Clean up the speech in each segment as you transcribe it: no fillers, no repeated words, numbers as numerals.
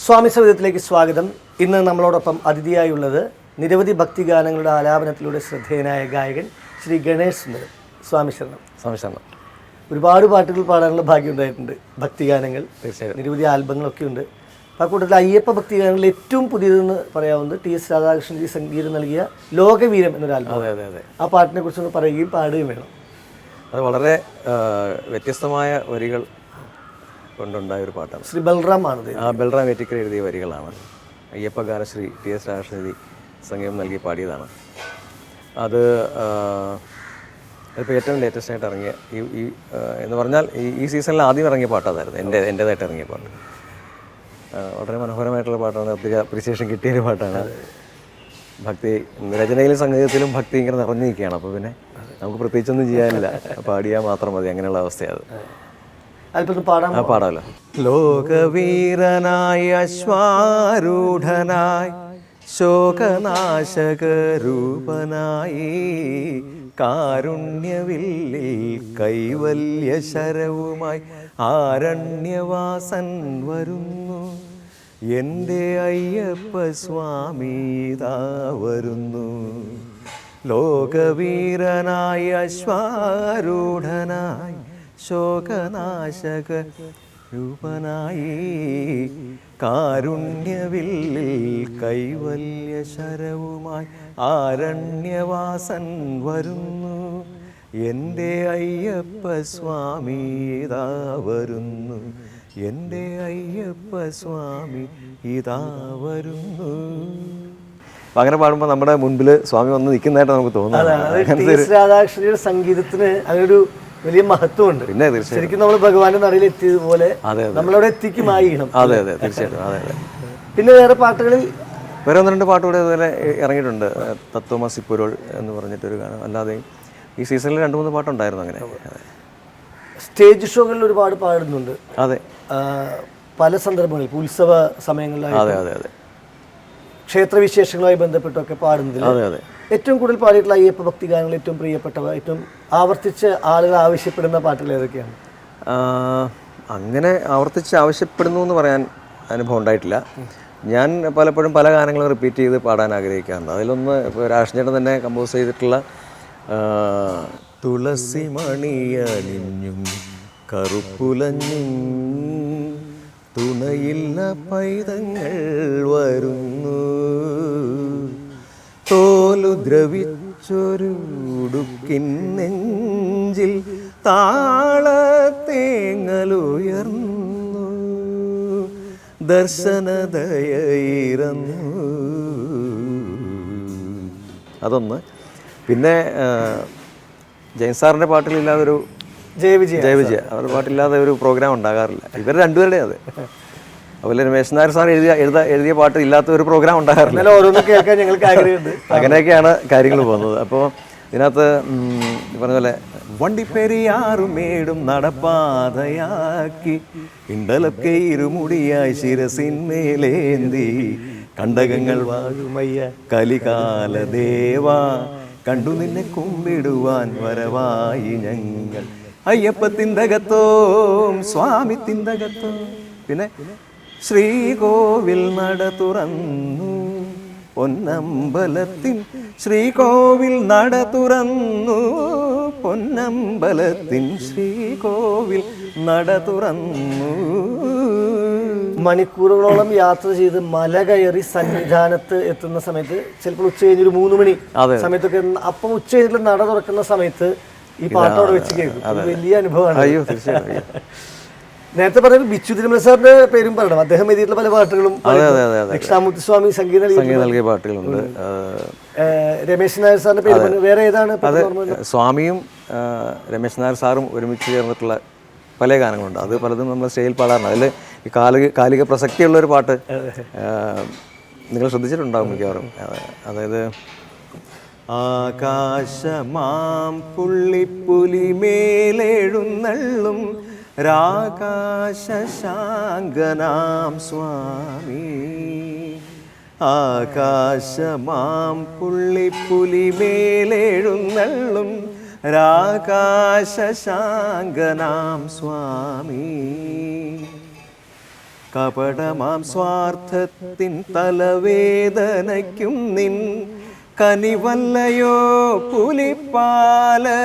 സ്വാമി സവിധത്തിലേക്ക് സ്വാഗതം. ഇന്ന് നമ്മളോടൊപ്പം അതിഥിയായുള്ളത് നിരവധി ഭക്തിഗാനങ്ങളുടെ ആലാപനത്തിലൂടെ ശ്രദ്ധേയനായ ഗായകൻ ശ്രീ ഗണേഷ് സുന്ദരം. സ്വാമി ശരണം. സ്വാമി ശരണം. ഒരുപാട് പാട്ടുകൾ പാടാനുള്ള ഭാഗ്യം ഉണ്ടായിട്ടുണ്ട്. ഭക്തിഗാനങ്ങൾ, തീർച്ചയായും നിരവധി ആൽബങ്ങളൊക്കെ ഉണ്ട്. ആ കൂട്ടത്തിൽ അയ്യപ്പ ഭക്തിഗാനങ്ങളിൽ ഏറ്റവും പുതിയതെന്ന് പറയാവുന്നത് ടി.എസ്. രാധാകൃഷ്ണൻജി സംഗീതം നൽകിയ ലോകവീരം എന്നൊരു ആൽബം. അതെ. ആ പാട്ടിനെ കുറിച്ചൊന്ന് പറയുകയും പാടുകയും വേണം. അത് വളരെ വ്യത്യസ്തമായ വരികൾ കൊണ്ടുണ്ടായ ഒരു പാട്ടാണ്. ശ്രീ ബൽറാം ആണത്. ബൽറാം വേറ്റിക്കൽ എഴുതിയ വരികളാണ്. അയ്യപ്പ ഗാനശ്രീ ടി.എസ്. രാധാകൃഷ്ണൻജി സംഗീതം നൽകി പാടിയതാണ്. അത് അതിപ്പോൾ ഏറ്റവും ലേറ്റസ്റ്റ് ആയിട്ട് ഇറങ്ങിയ ഈ എന്ന് പറഞ്ഞാൽ ഈ സീസണിൽ ആദ്യം ഇറങ്ങിയ പാട്ട് അതായിരുന്നു. എൻ്റേതായിട്ട് ഇറങ്ങിയ പാട്ട്. വളരെ മനോഹരമായിട്ടുള്ള പാട്ടാണ്. ഒത്തിരി അപ്രിസിയേഷൻ കിട്ടിയൊരു പാട്ടാണ്. ഭക്തി രചനയിലും സംഗീതത്തിലും ഭക്തി ഇങ്ങനെ നിറഞ്ഞിരിക്കുകയാണ്. അപ്പോൾ പിന്നെ നമുക്ക് പ്രത്യേകിച്ചൊന്നും ചെയ്യാനില്ല, പാടിയാൽ മാത്രം മതി. അങ്ങനെയുള്ള അവസ്ഥയാണ്. പാടാമല്ലോ. ലോകവീരനായ അശ്വാരൂഢനായി ശോകനാശകരൂപനായി കാരുണ്യവില്ലിൽ കൈവല്യ ശരവുമായി ആരണ്യവാസൻ വരുന്നു. എൻ്റെ അയ്യപ്പ സ്വാമി ഇതാ വരുന്നു. ലോകവീരനായ അശ്വാരൂഢനായി ശോകനാശക രൂപനായി കാരുണ്യവില്ലിൽ കൈവല്യ ശരവുമായി ആരണ്യവാസൻ വരുന്നു. എൻ്റെ അയ്യപ്പ സ്വാമി ഇതാ വരുന്നു. എൻ്റെ അയ്യപ്പ സ്വാമി ഇതാ വരുന്നു. അങ്ങനെ പാടുമ്പോൾ നമ്മുടെ മുൻപിൽ സ്വാമി വന്ന് നിൽക്കുന്നതായിട്ട് നമുക്ക് തോന്നുന്നു. രാധാകൃഷ്ണന്റെ സംഗീതത്തിന് അങ്ങനൊരു വലിയ മഹത്വമുണ്ട്. പിന്നെ ശരിക്കും നമ്മൾ ഭഗവാന്റെ നടയിൽ എത്തിയതുപോലെ നമ്മളവിടെ എത്തിക്കുമായിരിക്കണം. അതെ തീർച്ചയായിട്ടും. അതെ. പിന്നെ വേറെ പാട്ടുകളിൽ വേറെ 1-2 പാട്ടുകൂടെ അതുപോലെ ഇറങ്ങിയിട്ടുണ്ട്. തത്വമസി പൊരുൾ എന്ന് പറഞ്ഞിട്ടൊരു ഗാനം. അല്ലാതെ ഈ സീസണിൽ 2-3 പാട്ടുണ്ടായിരുന്നു. അങ്ങനെ സ്റ്റേജ് ഷോകളിൽ ഒരുപാട് പാടുന്നുണ്ട്. അതെ, പല സന്ദർഭങ്ങളിൽ ഉത്സവ സമയങ്ങളിലായി, അതെ ക്ഷേത്രവിശേഷങ്ങളുമായി ബന്ധപ്പെട്ടൊക്കെ പാടുന്നതിൽ ഏറ്റവും കൂടുതൽ പാടിയിട്ടുള്ള അയ്യപ്പ ഭക്തി ഗാനങ്ങൾ, ഏറ്റവും പ്രിയപ്പെട്ടവ, ഏറ്റവും ആവർത്തിച്ച് ആളുകൾ ആവശ്യപ്പെടുന്ന പാട്ടുകൾ ഏതൊക്കെയാണ്? അങ്ങനെ ആവർത്തിച്ച് ആവശ്യപ്പെടുന്നു എന്ന് പറയാൻ അനുഭവം ഉണ്ടായിട്ടില്ല. ഞാൻ പലപ്പോഴും പല ഗാനങ്ങളും റിപ്പീറ്റ് ചെയ്ത് പാടാൻ ആഗ്രഹിക്കാറുണ്ട്. അതിലൊന്ന് ഇപ്പോൾ രാഷ്ട്രീയം തന്നെ കമ്പോസ് ചെയ്തിട്ടുള്ള തുളസി മണിയണിഞ്ഞും കറുപ്പുലഞ്ഞും തുണയില്ല പൈതങ്ങൾ വരുന്നു. തോലു ദ്രവിച്ചൊരു ഉടുക്കിൻ നെഞ്ചിൽ താളത്തേങ്ങലുയർന്നു. ദർശനദയയിറന്നു. അതൊന്ന്. പിന്നെ ജയൻ സാറിൻ്റെ പാട്ടിലില്ലാതൊരു ജയവിജയ അവരുടെ പാട്ടില്ലാതെ ഒരു പ്രോഗ്രാം ഉണ്ടാകാറില്ല. ഇവർ രണ്ടുപേരുടെ അത്. അതുപോലെ രമേശ് നായർ സാർ എഴുതിയ പാട്ട് ഇല്ലാത്ത ഒരു പ്രോഗ്രാം ഉണ്ടാകാറില്ല. അങ്ങനെയൊക്കെയാണ് കാര്യങ്ങൾ പോകുന്നത്. അപ്പോൾ ഇതിനകത്ത് പറഞ്ഞ പോലെ വണ്ടിപ്പെരിയാറുമേടും നടപ്പാതയാക്കി ഇണ്ടലൊക്കെ ഇരുമുടിയായി ശിരസിന്മേലേന്തി കണ്ടകങ്ങൾ വാഴുമയ്യ കലികാല ദേവാ കണ്ടു നിന്നെ കുമ്പിടുവാൻ വരവായി ഞങ്ങൾ. അയ്യപ്പത്തിന്തകത്തോം സ്വാമി തിന്തകത്തോം. പിന്നെ ശ്രീകോവിൽ നട തുറന്നു പൊന്നമ്പലത്തിൻ ശ്രീകോവിൽ നട തുറന്നു പൊന്നമ്പലത്തിൻ ശ്രീകോവിൽ നട തുറന്നു. മണിക്കൂറുകളോളം യാത്ര ചെയ്ത് മല കയറി സന്നിധാനത്ത് എത്തുന്ന സമയത്ത് ചിലപ്പോൾ ഉച്ച കഴിഞ്ഞൊരു 3 മണി സമയത്തൊക്കെ, അപ്പം ഉച്ച കഴിഞ്ഞിട്ട് നട തുറക്കുന്ന സമയത്ത് ഈ പാട്ടോടെ വെച്ച് കേൾക്കും. വലിയ അനുഭവമാണ്. നേരത്തെ പറഞ്ഞ ബിച്ചു തിരുമല സാറിന്റെ പേരും പറയണം. അദ്ദേഹം എഴുതിയിട്ടുള്ള പല പാട്ടുകളും ദക്ഷിണാമൂർത്തി സ്വാമി സംഗീതം നൽകിയ പാട്ടുകളുണ്ട്. രമേശ് നായർ സാറിന്റെ പേര് വേറെ ഏതാണ്? സ്വാമിയും രമേശ് നായർ സാറും ഒരുമിച്ച് ചേർന്നിട്ടുള്ള പല ഗാനങ്ങളുണ്ട്. അത് പലതും നമ്മൾ സ്റ്റേജിൽ പാടാറുണ്ട്. അതിൽ ഈ കാലിക പ്രസക്തിയുള്ളൊരു പാട്ട് നിങ്ങൾ ശ്രദ്ധിച്ചിട്ടുണ്ടാകും മിക്കവാറും. അതായത് ആകാശമാം പുള്ളിപ്പുലിമേലെഴുന്നള്ളും രാകാശശാങ്കനാം സ്വാമി. ആകാശമാം പുള്ളിപ്പുലിമേലെഴുന്നള്ളും രാകാശശാങ്കനാം സ്വാമി. കപടമാം സ്വാർത്ഥത്തിൻ തലവേദനയ്ക്കും നിൻ കനിവല്ലയോ പുലിപ്പാല്,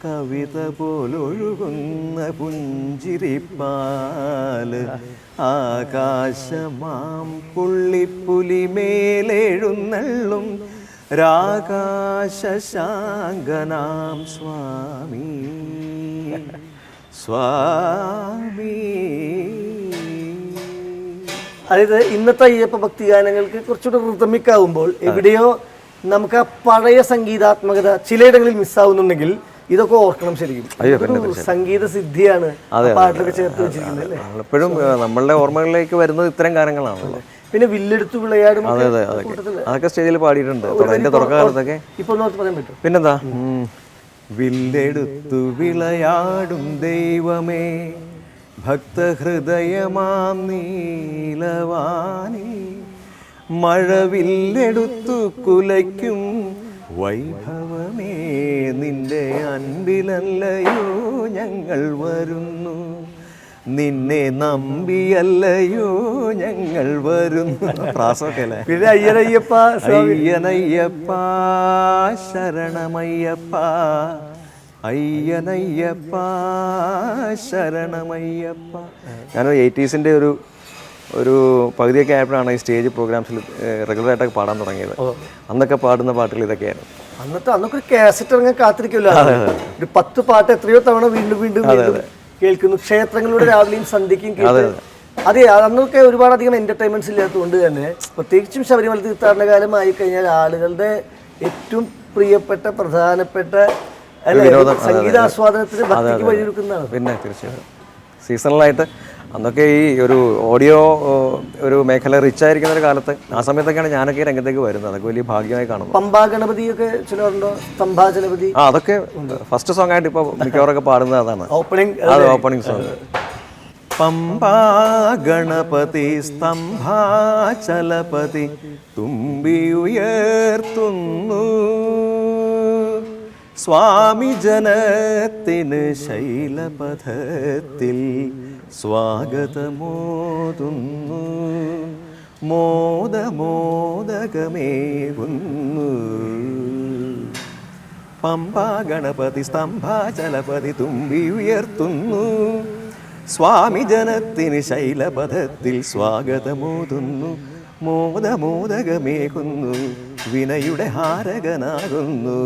കവിത പോലൊഴുകുന്ന പുഞ്ചിരിപ്പാല്, ആകാശമാം പുള്ളിപ്പുലിമേലെഴുന്നള്ളും രാകാശശാങ്കനാം സ്വാമി സ്വാമി. അതായത് ഇന്നത്തെ അയ്യപ്പ ഭക്തി ഗാനങ്ങൾക്ക് കുറച്ചുകൂടെ റിതമിക് ആകുമ്പോൾ എവിടെയോ നമുക്ക് ആ പഴയ സംഗീതാത്മകത ചിലയിടങ്ങളിൽ മിസ്സാവുന്നുണ്ടെങ്കിൽ ഇതൊക്കെ ഓർക്കണം. ശരിക്കും ഒരു സംഗീത സിദ്ധിയാണ് പാട്ടിലൊക്കെ ചേർത്ത് വെച്ചിരിക്കുന്നത് അല്ലേ? എപ്പോഴും നമ്മളുടെ ഓർമ്മകളിലേക്ക് വരുന്നത് ഇത്തരം ഗാനങ്ങളാണല്ലോ. പിന്നെ വില്ലെടുത്ത് വിളയാടും അതൊക്കെ സ്റ്റേജിൽ പാടിയിട്ടുണ്ട് എന്റെ തുടക്കകാലത്തൊക്കെ. ഇപ്പൊ പറയാൻ പറ്റും. പിന്നെന്താ, വില്ലെടുത്തു വിളയാടും ദൈവമേ ഭക്തഹൃദയമാം നീലവാനി, മഴവില്ലെടുത്തു കുലയ്ക്കും വൈഭവമേ നിന്റെ അൻപിലല്ലയോ ഞങ്ങൾ വരുന്നു, നിന്നെ നമ്പിയല്ലയോ ഞങ്ങൾ വരുന്നു. പ്രാസമൊക്കെ അല്ലേ? പിന്നെ അയ്യനയ്യപ്പ അയ്യനയ്യപ്പ ശരണമയ്യപ്പ, അയ്യനയ്യപ്പ ശരണമയ്യപ്പ. ഞാനൊരു 80s ഒരു പകുതിയൊക്കെ ആയപ്പോഴാണ് ഈ സ്റ്റേജ് പ്രോഗ്രാംസിൽ റെഗുലറായിട്ടൊക്കെ പാടാൻ തുടങ്ങിയത്. അന്നൊക്കെ പാടുന്ന പാട്ടുകൾ ഇതൊക്കെയായിരുന്നു. അന്നൊക്കെ കാസറ്റ് ഇറങ്ങാൻ കാത്തിരിക്കുമല്ലോ. ഒരു 10 പാട്ട് എത്രയോ തവണ വീണ്ടും വീണ്ടും കേൾക്കുന്നു. ക്ഷേത്രങ്ങളുടെ രാവിലെയും സന്ധ്യയ്ക്കും കേട്ട്. അതെ, അന്നൊക്കെ ഒരുപാടധികം എന്റർടൈൻമെന്റ്സ് ഇല്ലാത്തതുകൊണ്ട് തന്നെ പ്രത്യേകിച്ചും ശബരിമല തീർത്ഥാടന കാലമായി കഴിഞ്ഞാൽ ആളുകളുടെ ഏറ്റവും പ്രിയപ്പെട്ട പ്രധാനപ്പെട്ട സംഗീതാസ്വാദനത്തിന് ഭക്തിക്ക് വഴിയൊരുക്കുന്നതാണ്. പിന്നെ തീർച്ചയായും സീസണലായിട്ട് അന്നൊക്കെ ഈ ഒരു ഓഡിയോ ഒരു മേഖല റിച്ച് ആയിരിക്കുന്ന ഒരു കാലത്ത് ആ സമയത്തൊക്കെയാണ് ഞാനൊക്കെ രംഗത്തേക്ക് വരുന്നത്. അതൊക്കെ വലിയ ഭാഗ്യമായി കാണുന്നു. പമ്പാ ഗണപതിയൊക്കെ ചിലരുണ്ടോ? സ്തംഭാചലപതി അതൊക്കെ ഫസ്റ്റ് സോങ് ആയിട്ട് ഇപ്പൊ മിക്കവാറൊക്കെ പാടുന്നത് അതാണ്. Opening song. പമ്പാ ഗണപതി സ്തംഭാചലപതി തുമ്പി ഉയർത്തുന്നു, സ്വാമി ജനത്തിന് ശൈലപഥത്തിൽ സ്വാഗതമോതുന്നു, മോദമോദകമേകുന്നു. പമ്പാ ഗണപതി സ്തംഭാചലപതി തുമ്പി ഉയർത്തുന്നു, സ്വാമി ജനത്തിന് ശൈലപഥത്തിൽ സ്വാഗതമോതുന്നു, മോദമോദകമേകുന്നു, വിനയുടെ ഹാരകനാകുന്നു.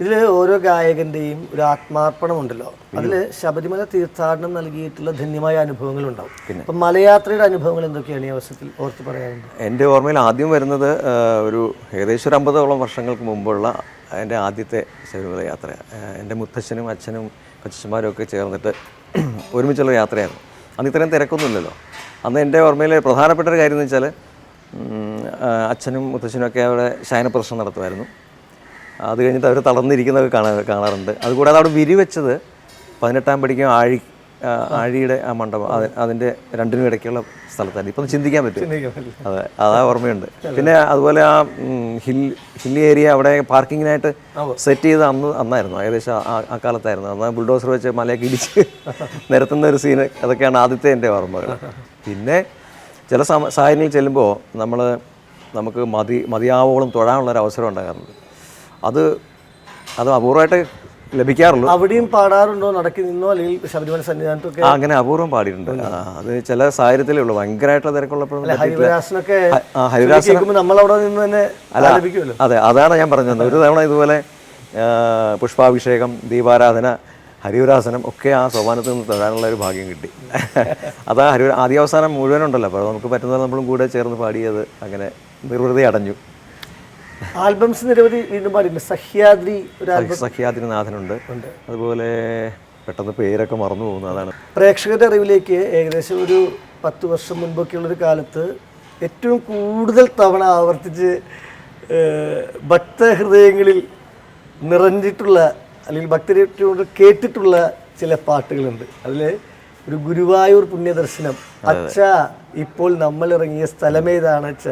ഇതിൽ ഓരോ ഗായകന്റെയും ഒരു ആത്മാർപ്പണമുണ്ടല്ലോ. അതിൽ ശബരിമല തീർത്ഥാടനം നൽകിയിട്ടുള്ള ധന്യമായ അനുഭവങ്ങളുണ്ടാവും. അപ്പൊ മലയാത്രയുടെ അനുഭവങ്ങൾ എന്തൊക്കെയാണ് ഈ അവസരത്തിൽ ഓർത്ത് പറയാനുണ്ട്? എൻ്റെ ഓർമ്മയിൽ ആദ്യം വരുന്നത് ഒരു ഏകദേശം 50ഓളം വർഷങ്ങൾക്ക് മുമ്പുള്ള എൻ്റെ ആദ്യത്തെ ശബരിമല യാത്ര. എൻ്റെ മുത്തച്ഛനും അച്ഛനും കൊച്ചന്മാരും ഒക്കെ ചേർന്നിട്ട് ഒരുമിച്ചുള്ള യാത്രയായിരുന്നു. അന്ന് ഇത്രയും തിരക്കൊന്നുമില്ലല്ലോ. അന്ന് എൻ്റെ ഓർമ്മയിൽ പ്രധാനപ്പെട്ട ഒരു കാര്യം എന്ന് വെച്ചാൽ അച്ഛനും മുത്തച്ഛനും ഒക്കെ അവിടെ ശയനപ്രദർശനം നടത്തുമായിരുന്നു. അത് കഴിഞ്ഞിട്ട് അവർ തളർന്നിരിക്കുന്നതൊക്കെ കാണാറുണ്ട്. അതുകൂടാതെ അവിടെ വിരിവെച്ചത് 18ാം പടിക്കും ആഴിയുടെ ആ മണ്ഡപം അതിൻ്റെ രണ്ടിനും ഇടയ്ക്കുള്ള സ്ഥലത്തായിരുന്നു. ഇപ്പം ചിന്തിക്കാൻ പറ്റും. അതെ, അതാ ഓർമ്മയുണ്ട്. പിന്നെ അതുപോലെ ആ ഹില്ലി ഏരിയ അവിടെ പാർക്കിങ്ങിനായിട്ട് സെറ്റ് ചെയ്ത് അന്നായിരുന്നു, ഏകദേശം ആ കാലത്തായിരുന്നു. അന്ന് ബുൾഡോസർ വെച്ച് മലയൊക്കെ ഇടിച്ച് നിരത്തുന്ന ഒരു സീന്, അതൊക്കെയാണ് ആദ്യത്തെ എൻ്റെ ഓർമ്മകൾ. പിന്നെ ചില സാഹചര്യങ്ങളിൽ ചെല്ലുമ്പോൾ നമുക്ക് മതിയാവോളം തൊഴാനുള്ളൊരു അവസരം ഉണ്ടാകാറുണ്ട്. അത് അപൂർവമായിട്ട് ലഭിക്കാറുള്ളൂ. അവിടെയും പാടാറുണ്ടോ? നടക്കി നിന്നോ അല്ലെങ്കിൽ ശബരിമല സന്നിധാനത്തൊക്കെ? അങ്ങനെ അപൂർവം പാടിയിട്ടുണ്ട്. അത് ചില സാഹചര്യത്തിലേ ഉള്ളൂ. ഭയങ്കരമായിട്ടുള്ള തിരക്കുള്ളപ്പോഴും. അതെ, അതാണ് ഞാൻ പറഞ്ഞത്. ഒരു തവണ ഇതുപോലെ പുഷ്പാഭിഷേകം, ദീപാരാധന, ഹരിവരാസനം ഒക്കെ ആ സോപാനത്തിൽ നിന്ന് തൊഴാനുള്ള ഒരു ഭാഗ്യം കിട്ടി. അതാ ആദ്യാവസാനം മുഴുവനുണ്ടല്ലോ. അപ്പോൾ നമുക്ക് പറ്റുന്നത് നമ്മളും കൂടെ ചേർന്ന് പാടിയത് അങ്ങനെ നിർവൃതി അടഞ്ഞു. ആൽബംസ് നിരവധി വീണ്ടും പാടിയിട്ടുണ്ട്. സഹ്യാദ്രിനാഥനുണ്ട്. അതുപോലെ പെട്ടെന്ന് പേരൊക്കെ മറന്നു പോകുന്നു. അതാണ് പ്രേക്ഷകരുടെ അറിവിലേക്ക് ഏകദേശം ഒരു 10 വർഷം മുൻപൊക്കെയുള്ളൊരു കാലത്ത് ഏറ്റവും കൂടുതൽ തവണ ആവർത്തിച്ച് ഭക്തഹൃദയങ്ങളിൽ നിറഞ്ഞിട്ടുള്ള അല്ലെങ്കിൽ ഭക്തരെ കേട്ടിട്ടുള്ള ചില പാട്ടുകളുണ്ട്. അതിൽ ഒരു ഗുരുവായൂർ പുണ്യദർശനം. അച്ഛ ഇപ്പോൾ നമ്മൾ ഇറങ്ങിയ സ്ഥലമേതാണ് അച്ഛ?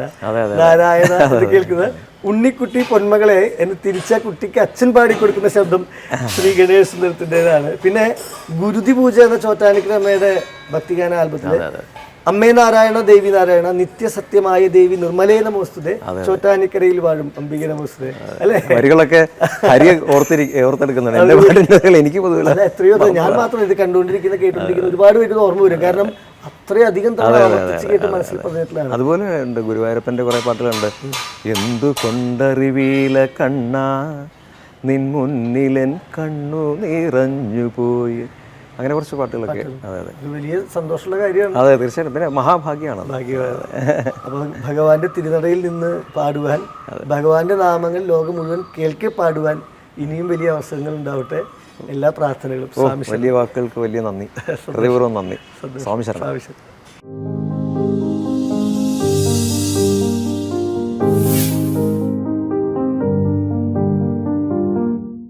നാരായണ എന്ന് കേൾക്കുന്നത് ഉണ്ണിക്കുട്ടി പൊന്മകളെ എന്ന് തിരിച്ച കുട്ടിക്ക് അച്ഛൻ പാടിക്കൊടുക്കുന്ന ശബ്ദം ശ്രീ ഗണേഷ് സുന്ദരത്തിൻ്റെതാണ്. പിന്നെ ഗുരുതി പൂജ എന്ന ചോറ്റാനിക്കര അമ്മയുടെ ഭക്തിഗാന ആൽബത്തില് അമ്മേ നാരായണ ദേവി നാരായണ നിത്യസത്യമായ ദേവി നിർമ്മലേ നമോസ്തുതേ ചോറ്റാനിക്കരയിൽ വാഴും അംബിക നമോസ്തുതേ അല്ലെ? വരികളൊക്കെ ഓർത്തെടുക്കുന്നുണ്ട് എന്റെ പാട്ടിന്റെ. എനിക്ക് പൊതുവെ അല്ല, എത്രയോ ഞാൻ മാത്രം ഇത് കണ്ടുകൊണ്ടിരിക്കുന്ന കേട്ടുകൊണ്ടിരിക്കുന്ന ഒരുപാട് പേര് ഓർമ്മ വരും. കാരണം അത്രയധികം തവണ ആവർത്തിച്ച് കേട്ട് മനസ്സിൽ പറഞ്ഞിട്ടുള്ളതാണ്. അതുപോലെ ഉണ്ട് ഗുരുവായൂരപ്പന്റെ കുറെ പാട്ടുകളുണ്ട്. എന്തുകൊണ്ടറിവീല കണ്ണാ നിൻ മുന്നിലൻ കണ്ണു നിറഞ്ഞു പോയി, അങ്ങനെ കുറച്ച് പാട്ടുകളൊക്കെ. അതെ അതെ, വലിയ സന്തോഷമുള്ള കാര്യമാണ്. അതെ തീർച്ചയായിട്ടും. പിന്നെ മഹാഭാഗ്യമാണ്. അപ്പൊ ഭഗവാന്റെ തിരുനടയിൽ നിന്ന് പാടുവാൻ, ഭഗവാന്റെ നാമങ്ങൾ ലോകം മുഴുവൻ കേൾക്കെ പാടുവാൻ ഇനിയും വലിയ അവസരങ്ങൾ ഉണ്ടാവട്ടെ. എല്ലാ പ്രാർത്ഥനകളും. വലിയ വാക്കുകൾക്ക് വലിയ നന്ദി, ഹൃദയപൂർവ്വം നന്ദി. സ്വാമി ശരണം.